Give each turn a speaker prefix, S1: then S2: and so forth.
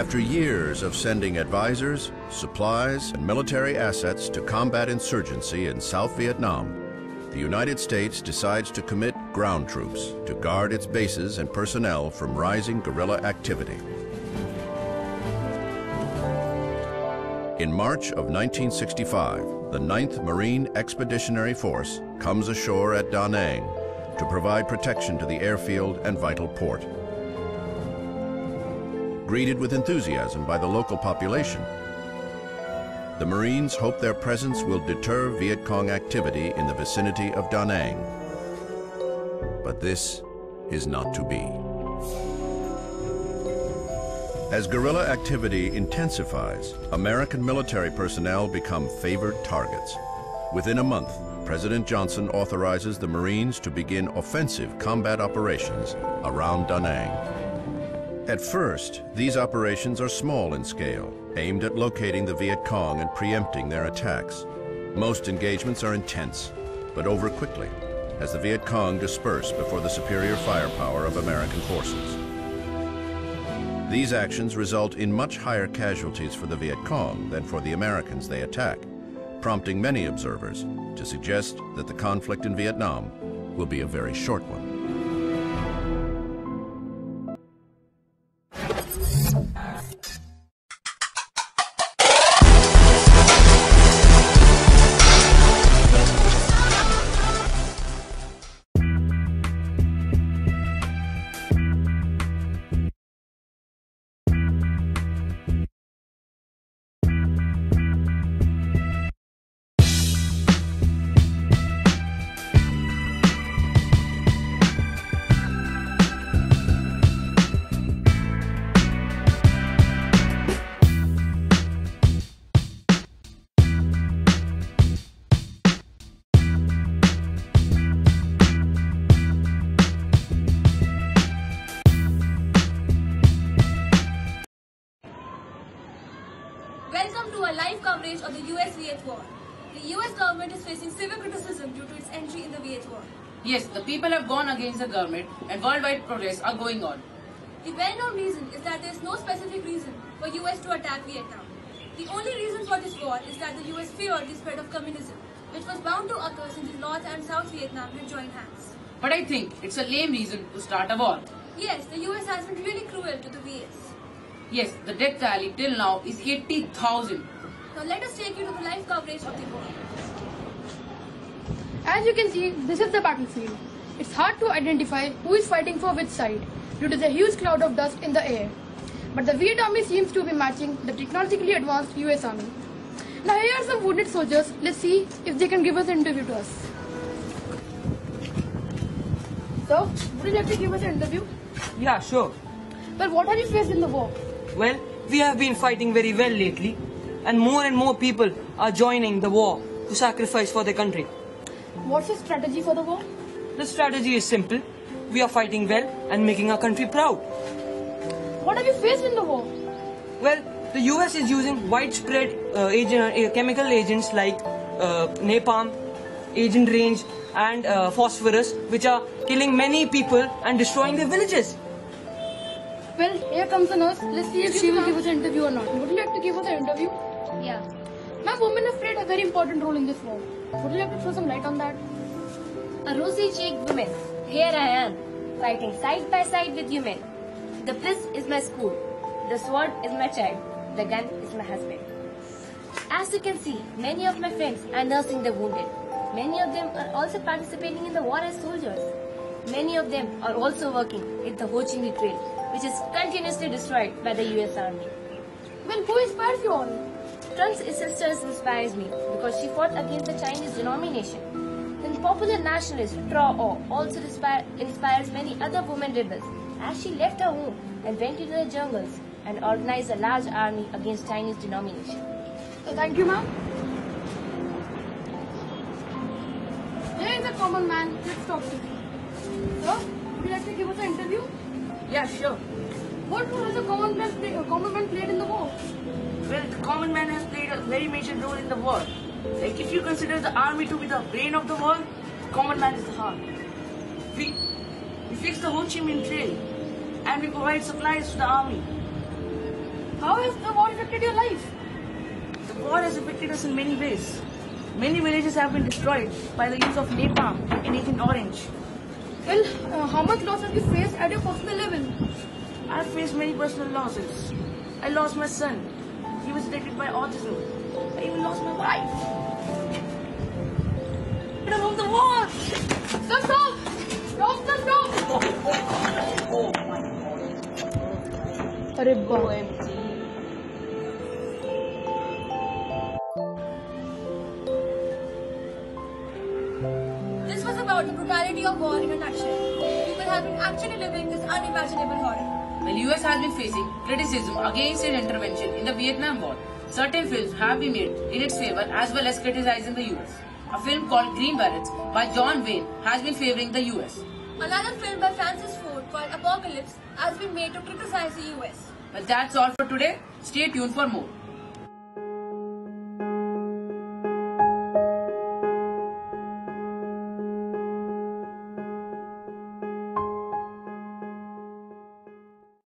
S1: After years of sending advisors, supplies, and military assets to combat insurgency in South Vietnam, the United States decides to commit ground troops to guard its bases and personnel from rising guerrilla activity. In March of 1965, the 9th Marine Expeditionary Force comes ashore at Da Nang to provide protection to the airfield and vital port. Greeted with enthusiasm by the local population, the Marines hope their presence will deter Viet Cong activity in the vicinity of Da Nang. But this is not to be. As guerrilla activity intensifies, American military personnel become favored targets. Within a month, President Johnson authorizes the Marines to begin offensive combat operations around Da Nang. At first, these operations are small in scale, aimed at locating the Viet Cong and preempting their attacks. Most engagements are intense, but over quickly, as the Viet Cong disperse before the superior firepower of American forces. These actions result in much higher casualties for the Viet Cong than for the Americans they attack, prompting many observers to suggest that the conflict in Vietnam will be a very short one.
S2: Welcome to a live coverage of the US-Viet War. The US government is facing severe criticism due to its entry in the Viet War.
S3: Yes, the people have gone against the government and worldwide protests are going on.
S2: The well-known reason is that there is no specific reason for US to attack Vietnam. The only reason for this war is that the US feared the spread of communism, which was bound to occur since North and South Vietnam had joined hands.
S3: But I think it's a lame reason to start a war.
S2: Yes, the US has been really cruel to the Viets.
S3: Yes, the death tally till now is 80,000.
S2: Now let us take you to the live coverage of the war.
S4: As you can see, this is the battlefield. It's hard to identify who is fighting for which side due to the huge cloud of dust in the air. But the Viet Army seems to be matching the technologically advanced US Army. Now here are some wounded soldiers. Let's see if they can give us an interview to us. So, would you like to give us an interview?
S5: Yeah, sure.
S4: Well, what have you faced in the war?
S5: Well, we have been fighting very well lately, and more people are joining the war to sacrifice for their country.
S4: What's your strategy for the war?
S5: The strategy is simple. We are fighting well and making our country proud.
S4: What have you faced in the war?
S5: Well, the US is using widespread chemical agents like napalm, Agent Range, and phosphorus, which are killing many people and destroying their villages.
S4: Well, here comes a nurse. Let's see if she will give us an interview or not. Would you like to give us an interview?
S2: Yeah.
S4: Now, women have played a very important role in this war. Would you like to throw some light on that?
S6: A rosy-cheeked woman. Here I am, fighting side by side with you men. The bliss is my school. The sword is my child. The gun is my husband. As you can see, many of my friends are nursing the wounded. Many of them are also participating in the war as soldiers. Many of them are also working in the Ho Chi Minh Trail, which is continuously destroyed by the US Army.
S4: Well, who inspires you all?
S6: Trunk's sisters inspires me because she fought against the Chinese denomination. Then popular nationalist Tra O also inspires many other women rebels as she left her home and went into the jungles and organized a large army against Chinese denomination.
S4: So thank you, ma'am. Here is a common man. Let's talk to him. Sir, would you like to give us an interview?
S3: Yeah, sure.
S4: What role has a common man played in the war?
S3: Well, the common man has played a very major role in the war. Like if you consider the army to be the brain of the war, common man is the heart. We fix the Ho Chi Minh Trail and we provide supplies to the army.
S4: How has the war affected your life?
S3: The war has affected us in many ways. Many villages have been destroyed by the use of napalm and Agent Orange.
S4: Well, how much loss have you faced at your personal level?
S3: I have faced many personal losses. I lost my son. He was affected by autism. I even lost my wife. Get out of the war!
S4: Stop! Stop! Arey baap.
S2: This was about the brutality of war in a nutshell. People have been actually living this unimaginable horror.
S7: The US has been facing criticism against its intervention in the Vietnam War. Certain films have been made in its favor as well as criticizing the US. A film called Green Berets by John Wayne has been favoring the US.
S2: Another film by Francis Ford called Apocalypse has been made to criticize the US.
S7: Well, that's all for today. Stay tuned for more.